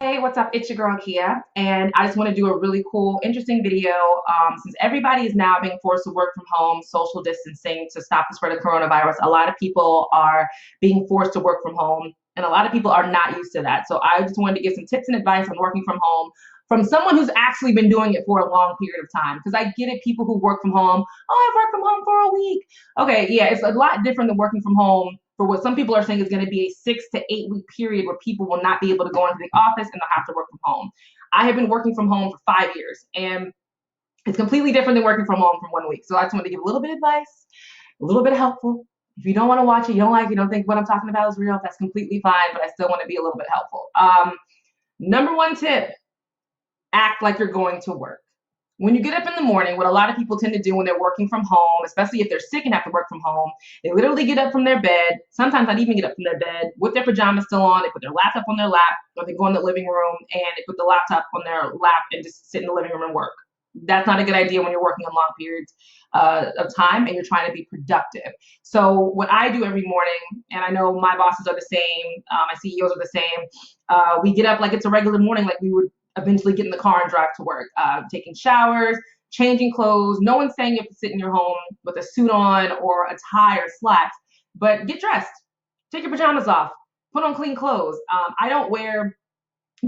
Hey, what's up? It's your girl Kia, and I just want to do a really cool, interesting video. Since everybody is now being forced to work from home, social distancing to stop the spread of coronavirus, a lot of people are being forced to work from home, and a lot of people are not used to that. So I just wanted to give some tips and advice on working from home from someone who's actually been doing it for a long period of time. Because I get it, people who work from home, oh, I've worked from home for a week. Okay, yeah, it's a lot different than working from home for what some people are saying is going to be a 6 to 8 week period where people will not be able to go into the office and they'll have to work from home. I have been working from home for 5 years, and it's completely different than working from home for 1 week. So I just want to give a little bit of advice, a little bit helpful. If you don't want to watch it, you don't like it, you don't think what I'm talking about is real, that's completely fine, but I still want to be a little bit helpful. Number one tip, act like you're going to work. When you get up in the morning, what a lot of people tend to do when they're working from home, especially if they're sick and have to work from home, they literally get up from their bed, sometimes not even get up from their bed, with their pajamas still on, they put their laptop on their lap, or they go in the living room and they put the laptop on their lap and just sit in the living room and work. That's not a good idea when you're working on long periods of time and you're trying to be productive. So what I do every morning, and I know my bosses are the same, my CEOs are the same, we get up like it's a regular morning, like we would eventually get in the car and drive to work, taking showers, changing clothes. No one's saying you have to sit in your home with a suit on or a tie or slacks, but get dressed, take your pajamas off, put on clean clothes. I don't wear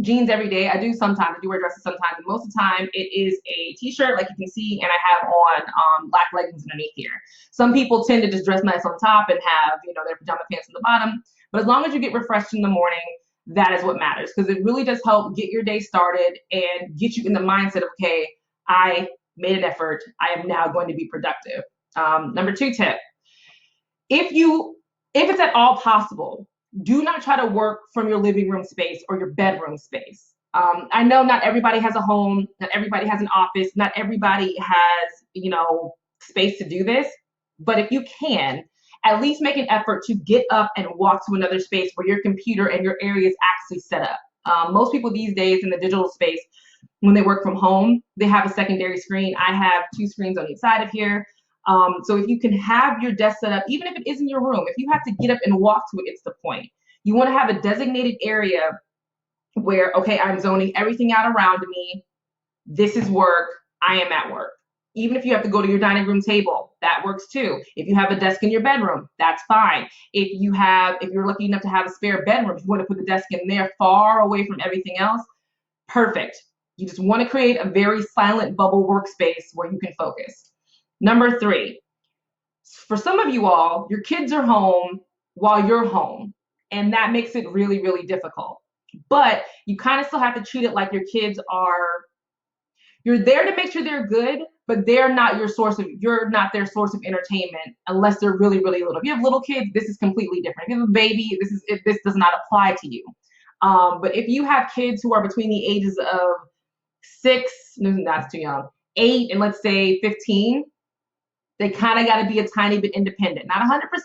jeans every day. I do sometimes. I do wear dresses sometimes, and most of the time it is a t-shirt, like you can see, and I have on black leggings underneath here. Some people tend to just dress nice on top and have their pajama pants on the bottom. But as long as you get refreshed in the morning, that is what matters, because it really does help get your day started and get you in the mindset of, okay, I made an effort. I am now going to be productive. Number two tip: if you if it's at all possible, do not try to work from your living room space or your bedroom space. I know not everybody has a home, not everybody has an office, not everybody has space to do this, but if you can, at least make an effort to get up and walk to another space where your computer and your area is actually set up. Most people these days in the digital space, when they work from home, they have a secondary screen. I have two screens on each side of here. So if you can have your desk set up, even if it isn't your room, if you have to get up and walk to it, it's the point. You want to have a designated area where, okay, I'm zoning everything out around me. This is work. I am at work. Even if you have to go to your dining room table, that works too. If you have a desk in your bedroom, that's fine. If you're lucky enough to have a spare bedroom, if you want to put the desk in there far away from everything else, perfect. You just want to create a very silent bubble workspace where you can focus. Number three, for some of you all, your kids are home while you're home, and that makes it really, really difficult. But you kind of still have to treat it like your kids are, you're there to make sure they're good, but you're not their source of entertainment unless they're really, really little. If you have little kids, this is completely different. If you have a baby, this does not apply to you. But if you have kids who are between the ages of 6, no, that's too young, 8, and let's say 15, they kind of got to be a tiny bit independent. Not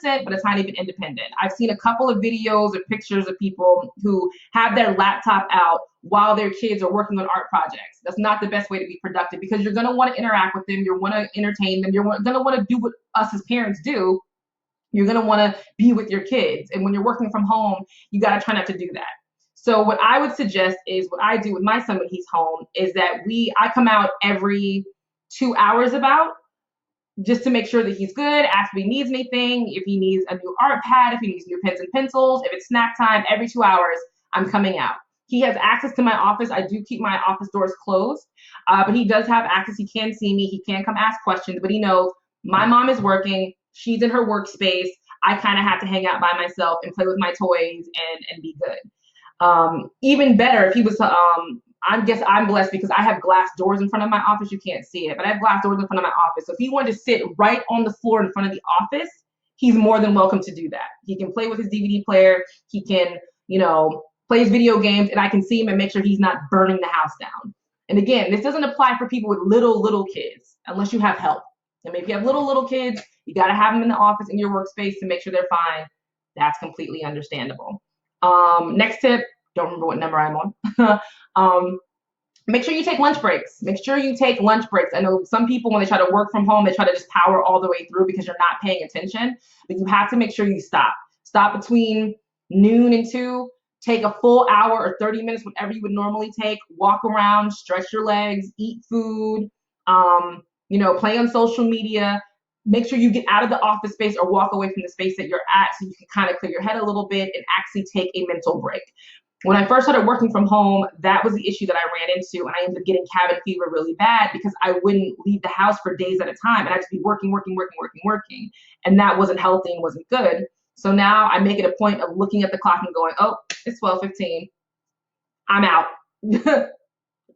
100%, but a tiny bit independent. I've seen a couple of videos or pictures of people who have their laptop out while their kids are working on art projects. That's not the best way to be productive, because you're going to want to interact with them. You're want to entertain them. You're going to want to do what us as parents do. You're going to want to be with your kids. And when you're working from home, you got to try not to do that. So what I would suggest is, what I do with my son when he's home is that I come out every 2 hours about, just to make sure that he's good, ask if he needs anything, if he needs a new art pad, if he needs new pens and pencils. If it's snack time, every 2 hours, I'm coming out. He has access to my office. I do keep my office doors closed, but he does have access. He can see me. He can come ask questions, but he knows my mom is working. She's in her workspace. I kind of have to hang out by myself and play with my toys and be good. Even better if he was I guess I'm blessed because I have glass doors in front of my office. You can't see it, but I have glass doors in front of my office. So if he wanted to sit right on the floor in front of the office, he's more than welcome to do that. He can play with his DVD player. He can, play his video games, and I can see him and make sure he's not burning the house down. And again, this doesn't apply for people with little kids, unless you have help. And maybe if you have little kids, you got to have them in the office in your workspace to make sure they're fine. That's completely understandable. Next tip, don't remember what number I'm on. Make sure you take lunch breaks. Make sure you take lunch breaks. I know some people, when they try to work from home, they try to just power all the way through because you're not paying attention. But you have to make sure you stop. Stop between noon and 2 take a full hour or 30 minutes, whatever you would normally take, walk around, stretch your legs, eat food, play on social media. Make sure you get out of the office space or walk away from the space that you're at so you can kind of clear your head a little bit and actually take a mental break. When I first started working from home, that was the issue that I ran into, and I ended up getting cabin fever really bad because I wouldn't leave the house for days at a time, and I'd just be working, and that wasn't healthy and wasn't good. So now I make it a point of looking at the clock and going, oh, it's 12:15. I'm out.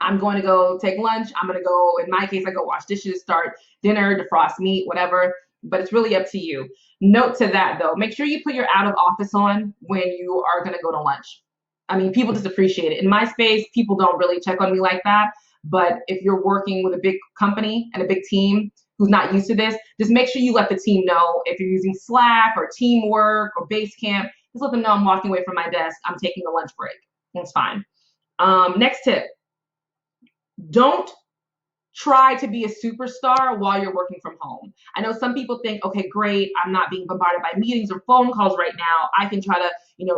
I'm going to go take lunch. I'm going to go, in my case, I go wash dishes, start dinner, defrost meat, whatever. But it's really up to you. Note to that, though, make sure you put your out of office on when you are going to go to lunch. I mean, people just appreciate it. In my space, people don't really check on me like that. But if you're working with a big company and a big team who's not used to this, just make sure you let the team know. If you're using Slack or Teamwork or Basecamp, just let them know I'm walking away from my desk. I'm taking a lunch break. That's fine. Next tip. Don't try to be a superstar while you're working from home. I know some people think, okay, great, I'm not being bombarded by meetings or phone calls right now. I can try to,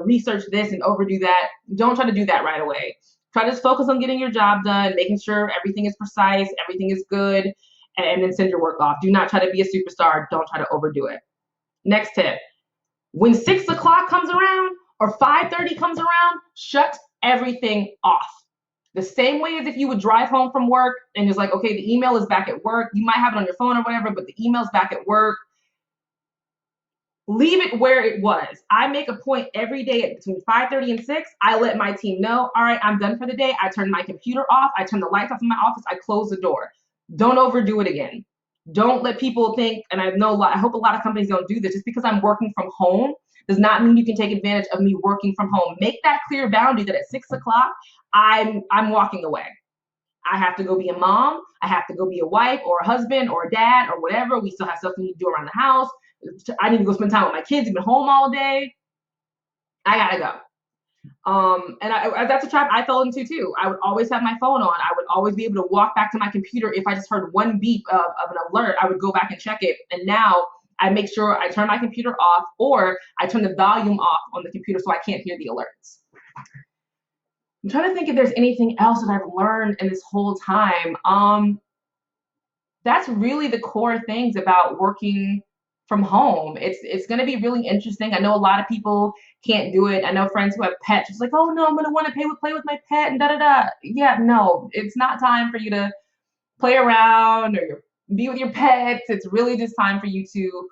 research this and overdo that. Don't try to do that right away. Try to just focus on getting your job done, making sure everything is precise, everything is good, and then send your work off. Do not try to be a superstar. Don't try to overdo it. Next tip. When 6 o'clock comes around or 5:30 comes around, shut everything off. The same way as if you would drive home from work and it's like, okay, the email is back at work. You might have it on your phone or whatever, but the email's back at work. Leave it where it was. I make a point every day at between 5:30 and 6. I let my team know, all right, I'm done for the day. I turn my computer off. I turn the lights off in my office. I close the door. Don't overdo it again. Don't let people think, and I hope a lot of companies don't do this, just because I'm working from home does not mean you can take advantage of me working from home. Make that clear boundary that at 6 o'clock, I'm walking away. I have to go be a mom. I have to go be a wife or a husband or a dad or whatever. We still have stuff we need to do around the house. I need to go spend time with my kids. You've been home all day. I gotta go. That's a trap I fell into too. I would always have my phone on. I would always be able to walk back to my computer. If I just heard one beep of an alert, I would go back and check it. And now I make sure I turn my computer off, or I turn the volume off on the computer so I can't hear the alerts. I'm trying to think if there's anything else that I've learned in this whole time. That's really the core things about working from home. It's going to be really interesting. I know a lot of people can't do it. I know friends who have pets. It's like, oh no, I'm going to want to play with my pet and da da da. Yeah, no, it's not time for you to play around or be with your pets. It's really just time for you to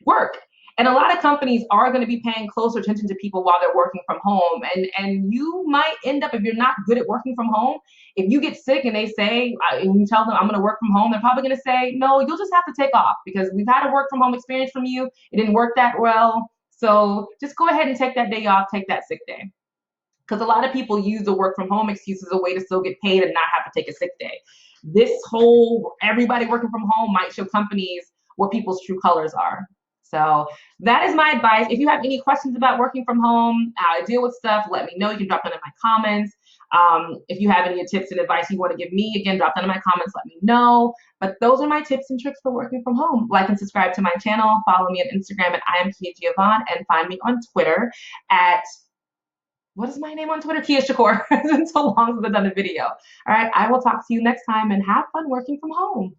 work. And a lot of companies are going to be paying closer attention to people while they're working from home. And you might end up, if you're not good at working from home, if you get sick and they say, and you tell them, I'm going to work from home, they're probably going to say, no, you'll just have to take off because we've had a work from home experience from you. It didn't work that well. So just go ahead and take that day off, take that sick day. Because a lot of people use the work from home excuse as a way to still get paid and not have to take a sick day. This whole everybody working from home might show companies what people's true colors are. So that is my advice. If you have any questions about working from home, how I deal with stuff, let me know. You can drop that in my comments. If you have any tips and advice you want to give me, again, drop that in my comments, let me know. But those are my tips and tricks for working from home. Like and subscribe to my channel. Follow me on Instagram at IamKiaGiovanni, and find me on Twitter at, what is my name on Twitter? Kia Shakur. It's been so long since I've done a video. All right, I will talk to you next time, and have fun working from home.